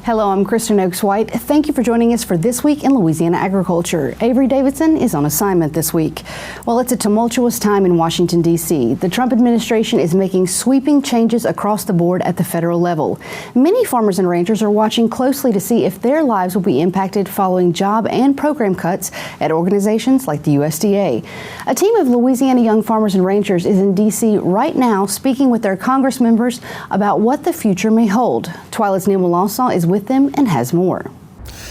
Hello, I'm Kristen Oaks-White. Thank you for joining us for This Week in Louisiana Agriculture. Avery Davidson is on assignment this week. Well, it's a tumultuous time in Washington, D.C. The Trump administration is making sweeping changes across the board at the federal level. Many farmers and ranchers are watching closely to see if their lives will be impacted following job and program cuts at organizations like the USDA. A team of Louisiana young farmers and ranchers is in D.C. right now speaking with their Congress members about what the future may hold. TWILA's Neil Melanson is with them and has more.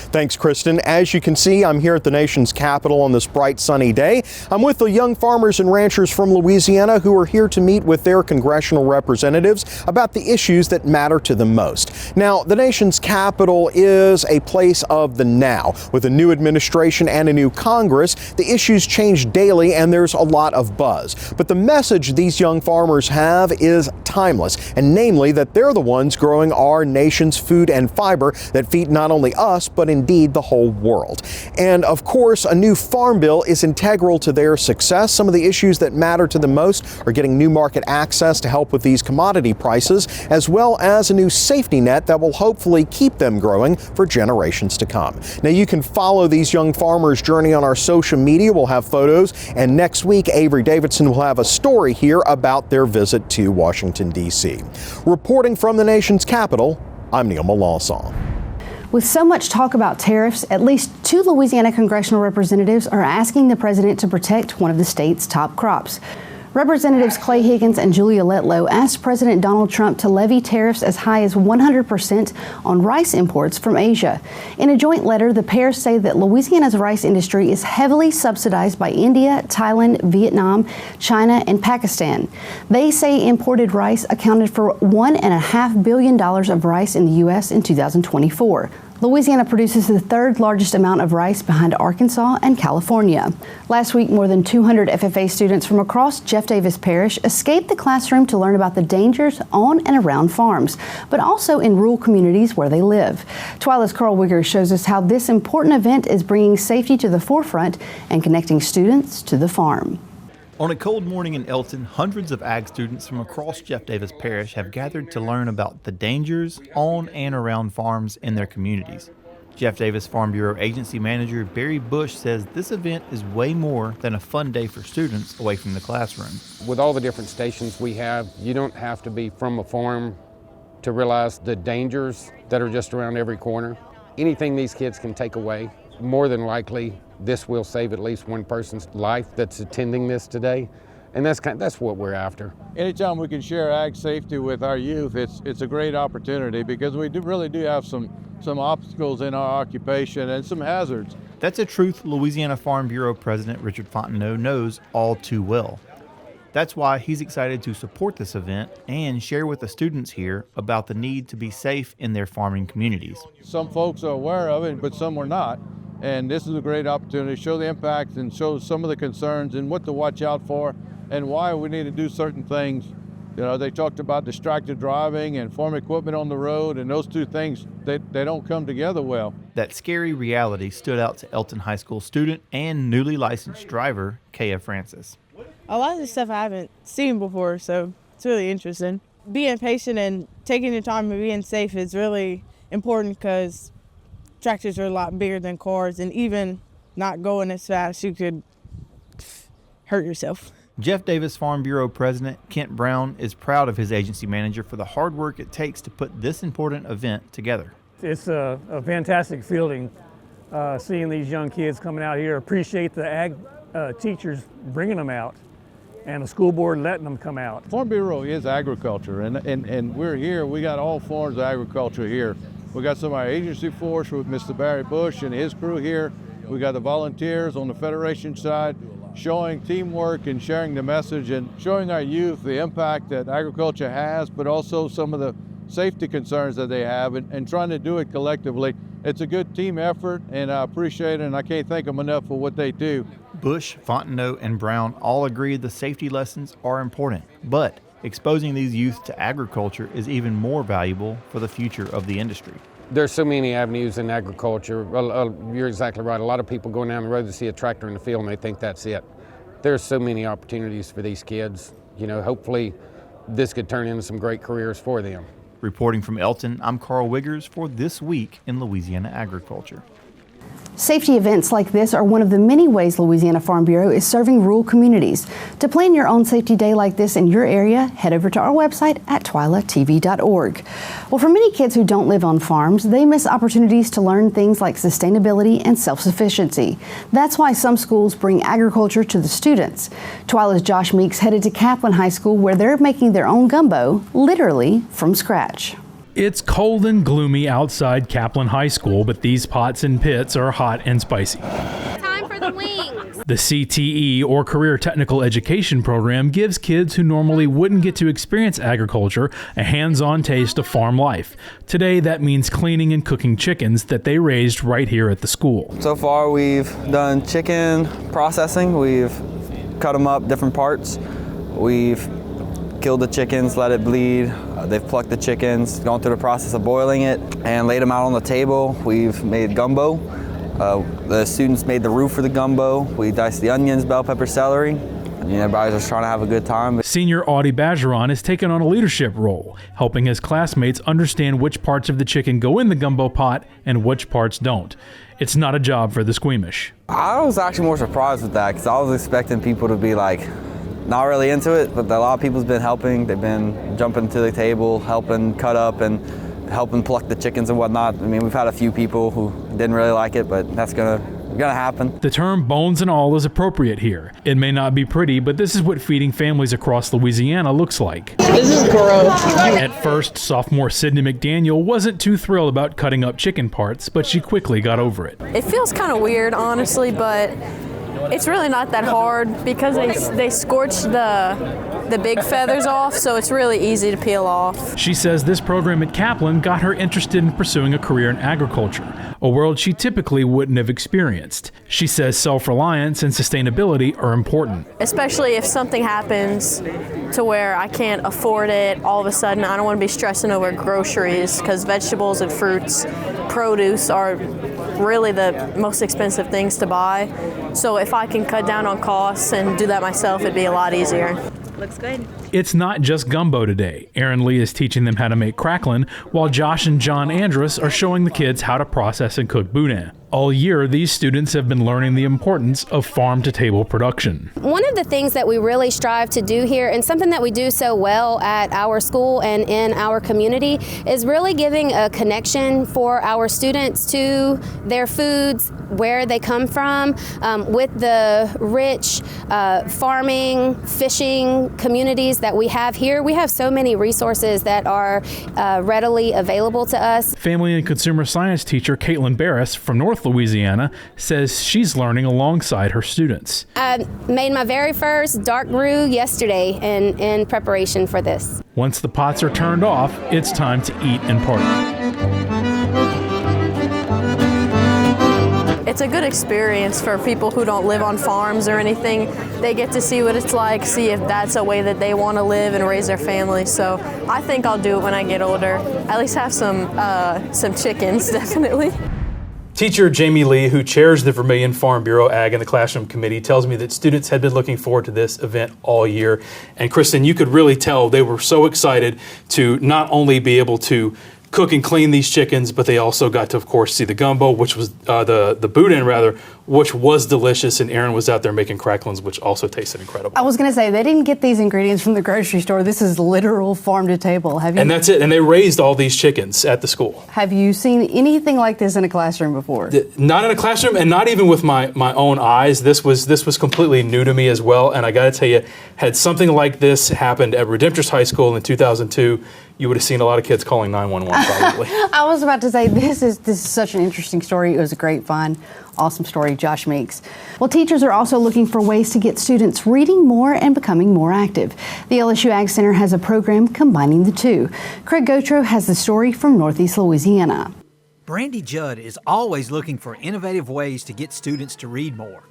Thanks, Kristen. As you can see, I'm here at the nation's capital on this bright, sunny day. I'm with the young farmers and ranchers from Louisiana who are here to meet with their congressional representatives about the issues that matter to them most. Now, the nation's capital is a place of the now. With a new administration and a new Congress, the issues change daily and there's a lot of buzz. But the message these young farmers have is timeless, and namely that they're the ones growing our nation's food and fiber that feed not only us, but indeed the whole world. And of course, a new farm bill is integral to their success. Some of the issues that matter to them most are getting new market access to help with these commodity prices, as well as a new safety net that will hopefully keep them growing for generations to come. Now, you can follow these young farmers' journey on our social media. We'll have photos, and next week, Avery Davidson will have a story here about their visit to Washington, D.C. Reporting from the nation's capital, I'm Neil Melanson. With so much talk about tariffs, at least 2 Louisiana congressional representatives are asking the president to protect one of the state's top crops. Representatives Clay Higgins and Julia Letlow asked President Donald Trump to levy tariffs as high as 100% on rice imports from Asia. In a joint letter, the pairs say that Louisiana's rice industry is heavily subsidized by India, Thailand, Vietnam, China, and Pakistan. They say imported rice accounted for $1.5 billion of rice in the U.S. in 2024. Louisiana produces the 3rd largest amount of rice behind Arkansas and California. Last week, more than 200 FFA students from across Jeff Davis Parish escaped the classroom to learn about the dangers on and around farms, but also in rural communities where they live. TWILA's Karl Wiggers shows us how this important event is bringing safety to the forefront and connecting students to the farm. On a cold morning in Elton, hundreds of ag students from across Jeff Davis Parish have gathered to learn about the dangers on and around farms in their communities. Jeff Davis Farm Bureau Agency Manager Barry Bush says this event is way more than a fun day for students away from the classroom. With all the different stations we have, you don't have to be from a farm to realize the dangers that are just around every corner. Anything these kids can take away, more than likely, this will save at least one person's life that's attending this today, and that's what we're after. Anytime we can share ag safety with our youth, it's a great opportunity because we really do have some obstacles in our occupation and some hazards. That's a truth Louisiana Farm Bureau President Richard Fontenot knows all too well. That's why he's excited to support this event and share with the students here about the need to be safe in their farming communities. Some folks are aware of it, but some are not. And this is a great opportunity to show the impact and show some of the concerns and what to watch out for and why we need to do certain things. You know, they talked about distracted driving and farm equipment on the road, and those two things, they don't come together well. That scary reality stood out to Elton High School student and newly licensed driver, Kaya Francis. A lot of this stuff I haven't seen before, so it's really interesting. Being patient and taking your time and being safe is really important because tractors are a lot bigger than cars, and even not going as fast, you could hurt yourself. Jeff Davis Farm Bureau President Kent Brown is proud of his agency manager for the hard work it takes to put this important event together. It's a fantastic feeling seeing these young kids coming out here, appreciate the ag teachers bringing them out and the school board letting them come out. Farm Bureau is agriculture, and we're here. We got all forms of agriculture here. We got some of our agency force with Mr. Barry Bush and his crew here. We got the volunteers on the Federation side showing teamwork and sharing the message and showing our youth the impact that agriculture has, but also some of the safety concerns that they have and trying to do it collectively. It's a good team effort, and I appreciate it, and I can't thank them enough for what they do. Bush, Fontenot, and Brown all agree the safety lessons are important, but exposing these youth to agriculture is even more valuable for the future of the industry. There's so many avenues in agriculture. You're exactly right. A lot of people going down the road to see a tractor in the field and they think that's it. There's so many opportunities for these kids. You know, hopefully this could turn into some great careers for them. Reporting from Elton, I'm Karl Wiggers for This Week in Louisiana Agriculture. Safety events like this are one of the many ways Louisiana Farm Bureau is serving rural communities. To plan your own safety day like this in your area, head over to our website at twilatv.org. Well, for many kids who don't live on farms, they miss opportunities to learn things like sustainability and self-sufficiency. That's why some schools bring agriculture to the students. TWILA's Josh Meeks headed to Kaplan High School, where they're making their own gumbo, literally from scratch. It's cold and gloomy outside Kaplan High School, but these pots and pits are hot and spicy. Time for the wings. The CTE, or Career Technical Education program, gives kids who normally wouldn't get to experience agriculture a hands-on taste of farm life. Today, that means cleaning and cooking chickens that they raised right here at the school. So far, we've done chicken processing. We've cut them up, different parts. We've killed the chickens, let it bleed. They've plucked the chickens, gone through the process of boiling it, and laid them out on the table. We've made gumbo. The students made the roux for the gumbo. We diced the onions, bell pepper, celery. And everybody's just trying to have a good time. Senior Audie Bajeron has taken on a leadership role, helping his classmates understand which parts of the chicken go in the gumbo pot and which parts don't. It's not a job for the squeamish. I was actually more surprised with that because I was expecting people to be like, not really into it, but a lot of people's been helping. They've been jumping to the table, helping cut up and helping pluck the chickens and whatnot. I mean, we've had a few people who didn't really like it, but that's gonna happen. The term bones and all is appropriate here. It may not be pretty, but this is what feeding families across Louisiana looks like. This is gross. At first, sophomore Sydney McDaniel wasn't too thrilled about cutting up chicken parts, but she quickly got over it. It feels kind of weird, honestly, but it's really not that hard because they scorch the big feathers off, so it's really easy to peel off. She says this program at Kaplan got her interested in pursuing a career in agriculture, a world she typically wouldn't have experienced. She says self-reliance and sustainability are important. Especially if something happens to where I can't afford it all of a sudden. I don't want to be stressing over groceries because vegetables and fruits, produce are really the most expensive things to buy. So if I can cut down on costs and do that myself, it'd be a lot easier. Looks good. It's not just gumbo today. Aaron Lee is teaching them how to make cracklin, while Josh and John Andrus are showing the kids how to process and cook boudin. All year, these students have been learning the importance of farm-to-table production. One of the things that we really strive to do here, and something that we do so well at our school and in our community, is really giving a connection for our students to their foods, where they come from, with the rich farming, fishing communities that we have here. We have so many resources that are readily available to us. Family and consumer science teacher Caitlin Barris from North Louisiana says she's learning alongside her students. I made my very first dark brew yesterday in preparation for this. Once the pots are turned off, it's time to eat and party. It's a good experience for people who don't live on farms or anything. They get to see what it's like, see if that's a way that they want to live and raise their family. So I think I'll do it when I get older. At least have some chickens, definitely. Teacher Jamie Lee, who chairs the Vermilion Farm Bureau Ag and the Classroom Committee, tells me that students had been looking forward to this event all year. And Kristen, you could really tell they were so excited to not only be able to cook and clean these chickens, but they also got to, of course, see the gumbo, which was the boudin, rather, which was delicious. And Aaron was out there making cracklins, which also tasted incredible. I was going to say, they didn't get these ingredients from the grocery store. This is literal farm to table. Have you? And that's it. And they raised all these chickens at the school. Have you seen anything like this in a classroom before? Not in a classroom, and not even with my own eyes. This was completely new to me as well. And I got to tell you, had something like this happened at Redemptorist High School in 2002, you would have seen a lot of kids calling 911 probably. I was about to say, this is such an interesting story. It was a great fun, awesome story, Josh Meeks. Well, teachers are also looking for ways to get students reading more and becoming more active. The LSU Ag Center has a program combining the two. Craig Gautreaux has the story from Northeast Louisiana. Brandy Judd is always looking for innovative ways to get students to read more.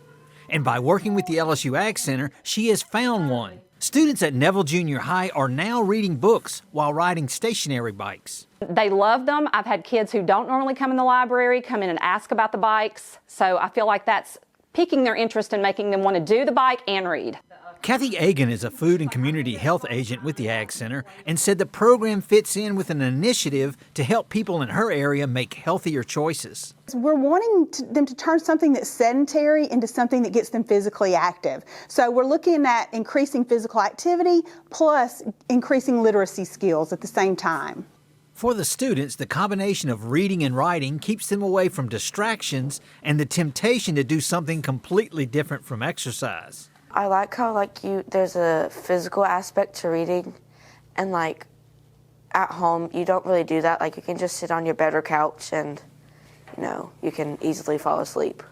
And by working with the LSU Ag Center, she has found one. Students at Neville Junior High are now reading books while riding stationary bikes. They love them. I've had kids who don't normally come in the library come in and ask about the bikes. So I feel like that's piquing their interest and making them want to do the bike and read. Kathy Agan is a food and community health agent with the Ag Center and said the program fits in with an initiative to help people in her area make healthier choices. We're wanting them to turn something that's sedentary into something that gets them physically active. So we're looking at increasing physical activity plus increasing literacy skills at the same time. For the students, the combination of reading and writing keeps them away from distractions and the temptation to do something completely different from exercise. I like how there's a physical aspect to reading, and at home you don't really do that. You can just sit on your bed or couch and you can easily fall asleep.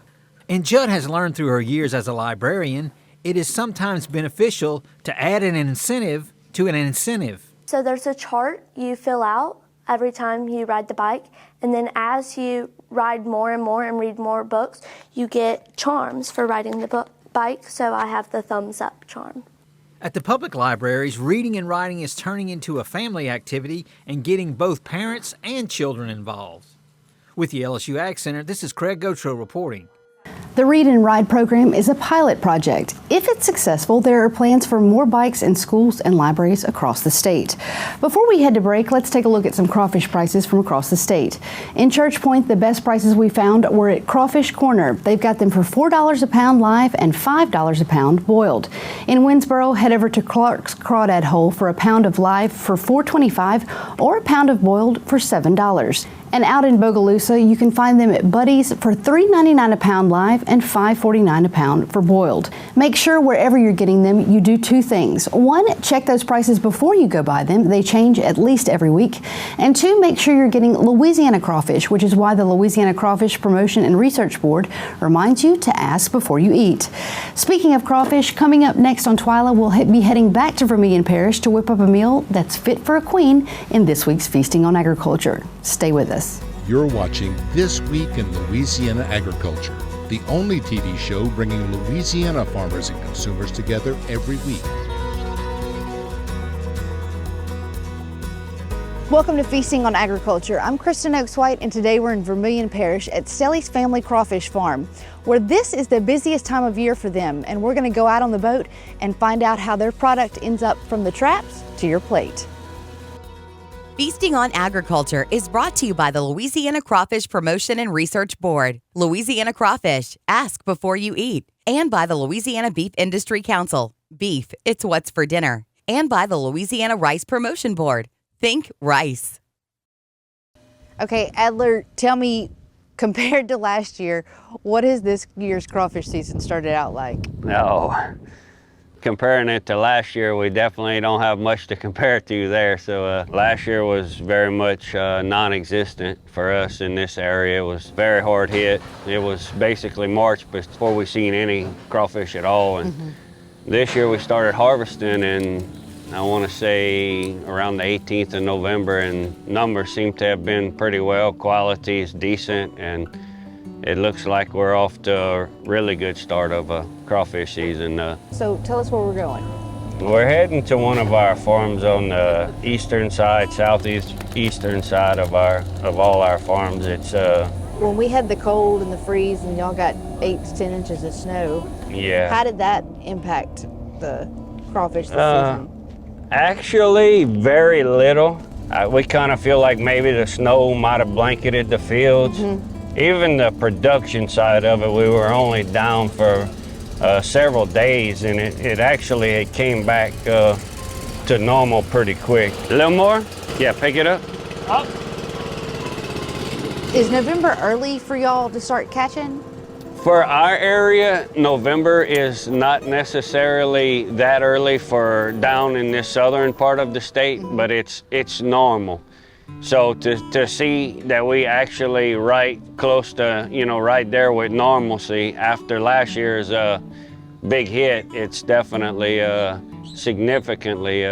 And Judd has learned through her years as a librarian, it is sometimes beneficial to add an incentive to an incentive. So there's a chart you fill out every time you ride the bike, and then as you ride more and more and read more books, you get charms for riding the bike, so I have the thumbs up charm. At the public libraries, reading and writing is turning into a family activity and getting both parents and children involved. With the LSU Ag Center, this is Craig Gautreaux reporting. The Read and Ride program is a pilot project. If it's successful, there are plans for more bikes in schools and libraries across the state. Before we head to break, let's take a look at some crawfish prices from across the state. In Church Point, the best prices we found were at Crawfish Corner. They've got them for $4 a pound live and $5 a pound boiled. In Winsboro, head over to Clark's Crawdad Hole for a pound of live for $4.25 or a pound of boiled for $7. And out in Bogalusa, you can find them at Buddy's for $3.99 a pound live and $5.49 a pound for boiled. Make sure wherever you're getting them, you do two things. One, check those prices before you go buy them. They change at least every week. And two, make sure you're getting Louisiana crawfish, which is why the Louisiana Crawfish Promotion and Research Board reminds you to ask before you eat. Speaking of crawfish, coming up next on TWILA, we'll be heading back to Vermilion Parish to whip up a meal that's fit for a queen in this week's Feasting on Agriculture. Stay with us. You're watching This Week in Louisiana Agriculture, the only TV show bringing Louisiana farmers and consumers together every week. Welcome to Feasting on Agriculture. I'm Kristen Oaks-White, and today we're in Vermilion Parish at Stelly's Family Crawfish Farm, where this is the busiest time of year for them, and we're going to go out on the boat and find out how their product ends up from the traps to your plate. Feasting on Agriculture is brought to you by the Louisiana Crawfish Promotion and Research Board, Louisiana Crawfish, ask before you eat, and by the Louisiana Beef Industry Council, beef, it's what's for dinner, and by the Louisiana Rice Promotion Board, think rice. Okay, Adler, tell me, compared to last year, what has this year's crawfish season started out like? Comparing it to last year, we definitely don't have much to compare it to there. So last year was very much non-existent for us in this area. It was very hard hit. It was basically March before we seen any crawfish at all. And this year we started harvesting, and I want to say around the 18th of November, and numbers seem to have been pretty well. Quality is decent, and it looks like we're off to a really good start of a crawfish season. So tell us where we're going. We're heading to one of our farms on the eastern side, southeastern side of all our farms. It's when we had the cold and the freeze and y'all got 8 to 10 inches of snow. Yeah. How did that impact the crawfish this season? Actually, very little. We kind of feel like maybe the snow might have blanketed the fields. Even the production side of it, we were only down for several days, and it came back to normal pretty quick. A little more? Yeah, pick it up. Up. Is November early for y'all to start catching? For our area, November is not necessarily that early for down in this southern part of the state, but it's normal. So to see that we actually right close to, right there with normalcy after last year's big hit, it's definitely a significantly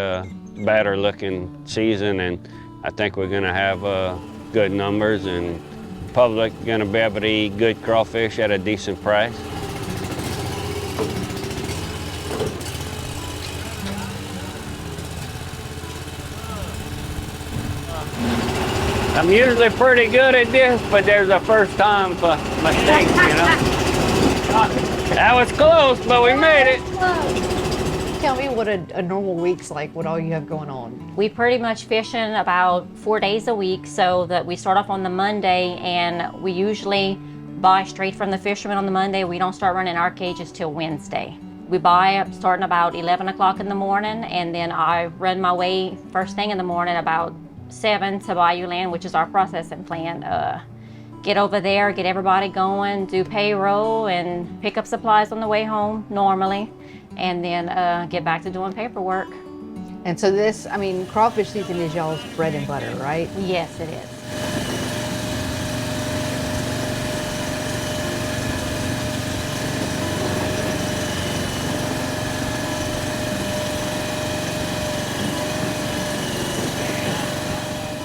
better looking season, and I think we're gonna have good numbers, and public gonna be able to eat good crawfish at a decent price. I'm usually pretty good at this, but there's a first time for mistakes, That was close, but we made it. tell me what a normal week's like, what all you have going on? We pretty much fishing about 4 days a week, so that we start off on the Monday, and we usually buy straight from the fishermen on the Monday. We don't start running our cages till Wednesday. We buy up starting about 11 o'clock in the morning, and then I run my way first thing in the morning about 7 to Bayou Land, which is our processing plant. Get over there, get everybody going, do payroll, and pick up supplies on the way home normally, and then get back to doing paperwork. And so this, I mean, crawfish season is y'all's bread and butter, right? Yes, it is.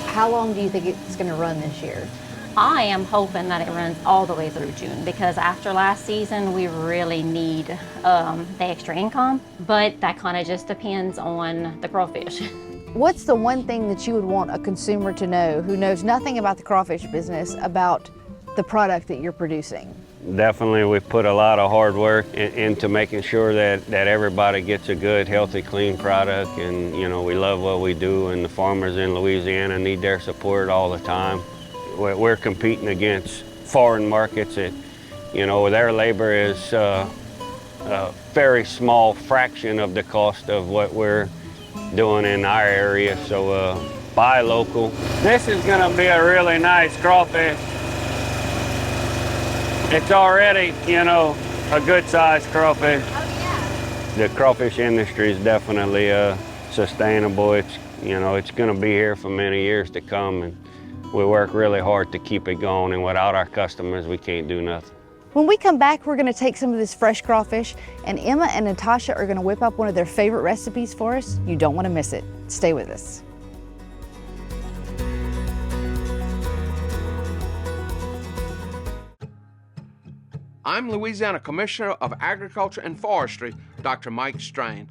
How long do you think it's going to run this year? I am hoping that it runs all the way through June, because after last season, we really need the extra income, but that kind of just depends on the crawfish. What's the one thing that you would want a consumer to know who knows nothing about the crawfish business about the product that you're producing? Definitely, we put a lot of hard work into making sure that everybody gets a good, healthy, clean product, and we love what we do, and the farmers in Louisiana need their support all the time. We're competing against foreign markets that, their labor is a very small fraction of the cost of what we're doing in our area, so buy local. This is gonna be a really nice crawfish. It's already, a good-sized crawfish. Oh, yeah. The crawfish industry is definitely sustainable. It's gonna be here for many years to come, and we work really hard to keep it going, and without our customers, we can't do nothing. When we come back, we're gonna take some of this fresh crawfish, and Emma and Natasha are gonna whip up one of their favorite recipes for us. You don't wanna miss it. Stay with us. I'm Louisiana Commissioner of Agriculture and Forestry, Dr. Mike Strain.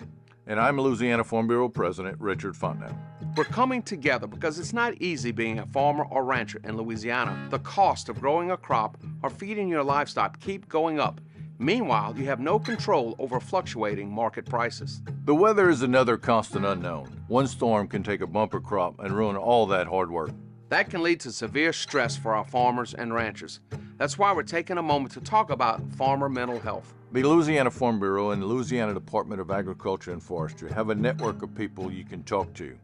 And I'm Louisiana Farm Bureau President Richard Fontenot. We're coming together because it's not easy being a farmer or rancher in Louisiana. The cost of growing a crop or feeding your livestock keep going up. Meanwhile, you have no control over fluctuating market prices. The weather is another constant unknown. One storm can take a bumper crop and ruin all that hard work. That can lead to severe stress for our farmers and ranchers. That's why we're taking a moment to talk about farmer mental health. The Louisiana Farm Bureau and the Louisiana Department of Agriculture and Forestry have a network of people you can talk to,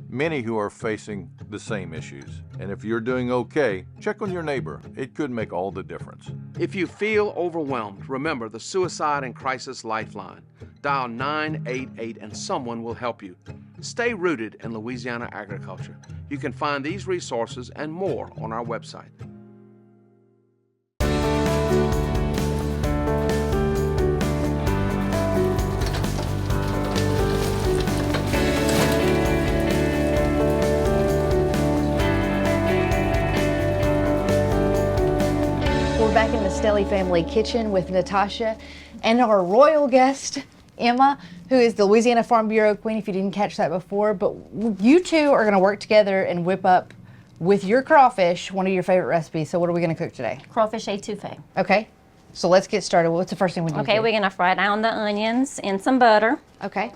many who are facing the same issues. And if you're doing okay, check on your neighbor. It could make all the difference. If you feel overwhelmed, remember the Suicide and Crisis Lifeline. Dial 988 and someone will help you. Stay rooted in Louisiana agriculture. You can find these resources and more on our website. We're back in the Stelly family kitchen with Natasha and our royal guest, Emma, who is the Louisiana Farm Bureau Queen, if you didn't catch that before. But you two are gonna work together and whip up, with your crawfish, one of your favorite recipes. So what are we gonna cook today? Crawfish étouffée. Okay, so let's get started. What's the first thing we do? Okay, we're gonna fry down the onions in some butter. Okay.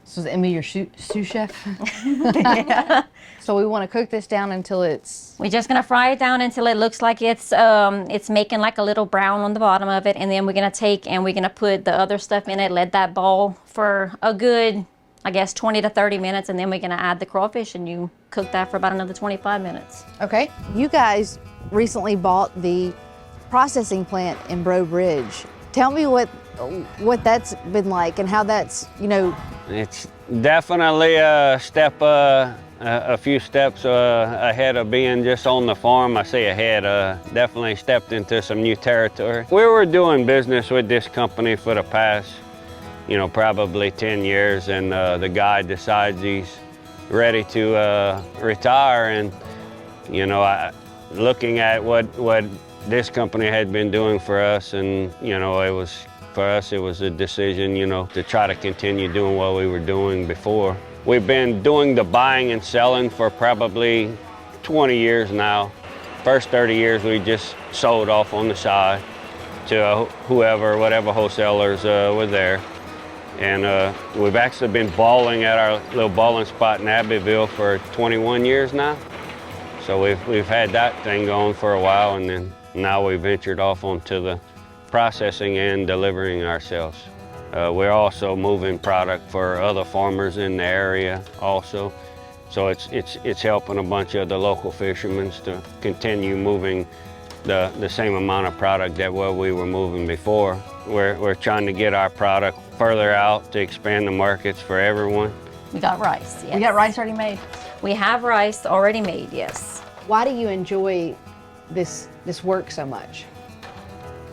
So is Emma your sous chef? Yeah. So we want to cook this down until it's... We're just gonna fry it down until it looks like it's making like a little brown on the bottom of it, and then we're gonna take and we're gonna put the other stuff in it, let that ball for a good, I guess, 20 to 30 minutes, and then we're gonna add the crawfish, and you cook that for about another 25 minutes. Okay. You guys recently bought the processing plant in Breaux Bridge. Tell me what that's been like and how that's, It's definitely a step, a few steps ahead of being just on the farm. I say ahead, definitely stepped into some new territory. We were doing business with this company for the past, probably 10 years, and the guy decides he's ready to retire, and, looking at what this company had been doing for us, and, for us, it was a decision, to try to continue doing what we were doing before. We've been doing the buying and selling for probably 20 years now. First 30 years, we just sold off on the side to whatever wholesalers were there. And we've actually been balling at our little balling spot in Abbeville for 21 years now. So we've had that thing going for a while, and then now we ventured off onto the processing and delivering ourselves. We're also moving product for other farmers in the area also. So it's helping a bunch of the local fishermen to continue moving the same amount of product that we were moving before. We're trying to get our product further out to expand the markets for everyone. We got rice, yes. We got rice already made? We have rice already made, yes. Why do you enjoy this work so much?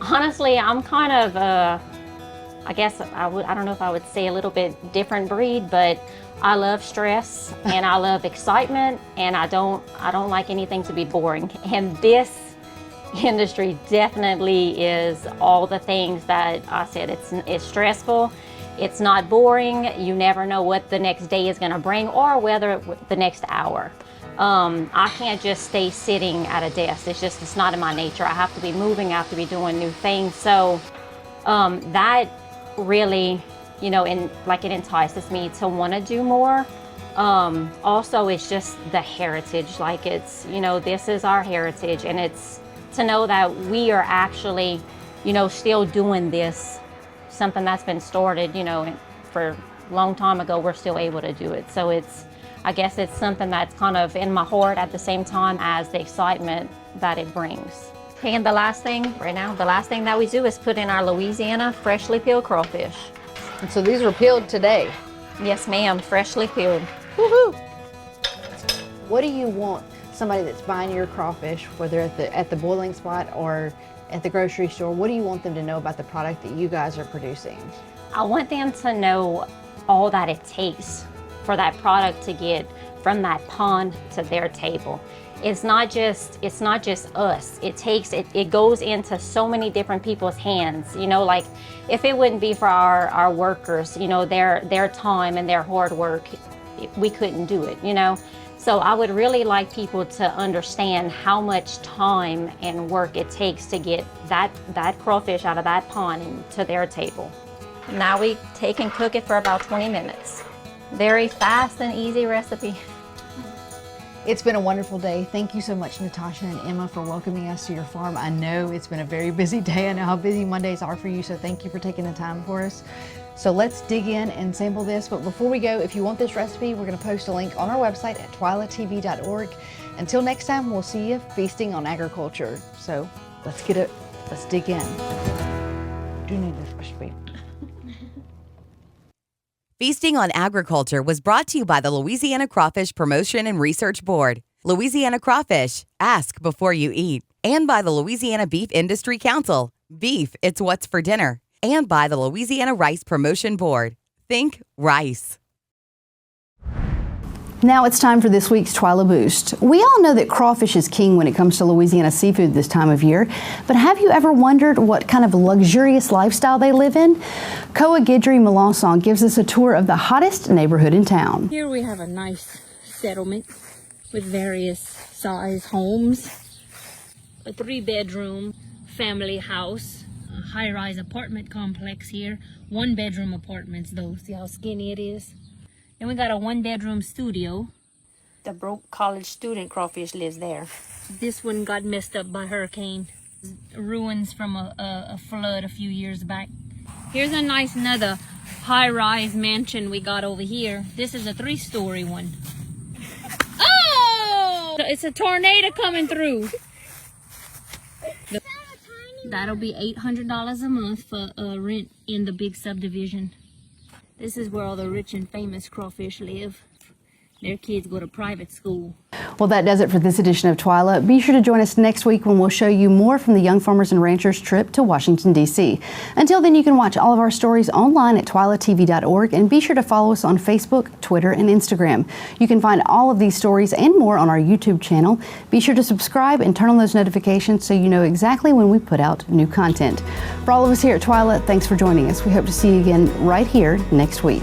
Honestly, I'm kind of, I guess I don't know if I would say a little bit different breed, but I love stress and I love excitement, and I don't like anything to be boring. And this industry definitely is all the things that I said. It's stressful, it's not boring, you never know what the next day is going to bring or whether the next hour. I can't just stay sitting at a desk. It's not in my nature. I have to be moving, I have to be doing new things. So that really, you know, it entices me to want to do more. Also, it's just the heritage. Like, it's, you know, this is our heritage, and it's to know that we are actually, you know, still doing this, something that's been started, you know, for a long time ago, we're still able to do it. So I guess it's something that's kind of in my heart at the same time as the excitement that it brings. And the last thing that we do is put in our Louisiana freshly peeled crawfish. And so these were peeled today? Yes, ma'am, freshly peeled. Woohoo! What do you want somebody that's buying your crawfish, whether at the boiling spot or at the grocery store, what do you want them to know about the product that you guys are producing? I want them to know all that it takes for that product to get from that pond to their table. It's not just us. It goes into so many different people's hands. You know, like if it wouldn't be for our workers, you know, their time and their hard work, we couldn't do it, you know. So I would really like people to understand how much time and work it takes to get that crawfish out of that pond and to their table. Now we take and cook it for about 20 minutes. Very fast and easy recipe. It's been a wonderful day. Thank you so much, Natasha and Emma, for welcoming us to your farm. I know it's been a very busy day. I know how busy Mondays are for you, so thank you for taking the time for us. So let's dig in and sample this. But before we go, if you want this recipe, we're going to post a link on our website at twilatv.org. Until next time, we'll see you feasting on agriculture. So let's dig in. I do need this recipe. Feasting on Agriculture was brought to you by the Louisiana Crawfish Promotion and Research Board, Louisiana Crawfish, ask before you eat, and by the Louisiana Beef Industry Council, beef, it's what's for dinner, and by the Louisiana Rice Promotion Board. Think rice. Now it's time for this week's TWILA Boost. We all know that crawfish is king when it comes to Louisiana seafood this time of year, but have you ever wondered what kind of luxurious lifestyle they live in? Koa Guidry Melanson gives us a tour of the hottest neighborhood in town. Here we have a nice settlement with various size homes, a 3-bedroom family house, a high-rise apartment complex here, 1-bedroom apartments though, see how skinny it is? Then we got a 1-bedroom studio. The broke college student crawfish lives there. This one got messed up by hurricane. Ruins from a flood a few years back. Here's a nice another high-rise mansion we got over here. This is a 3-story one. Oh! It's a tornado coming through. That'll be $800 a month for rent in the big subdivision. This is where all the rich and famous crawfish live. Their kids go to private school. Well, that does it for this edition of TWILA. Be sure to join us next week when we'll show you more from the Young Farmers and Ranchers trip to Washington, D.C. Until then, you can watch all of our stories online at twilatv.org, and be sure to follow us on Facebook, Twitter, and Instagram. You can find all of these stories and more on our YouTube channel. Be sure to subscribe and turn on those notifications so you know exactly when we put out new content. For all of us here at TWILA, thanks for joining us. We hope to see you again right here next week.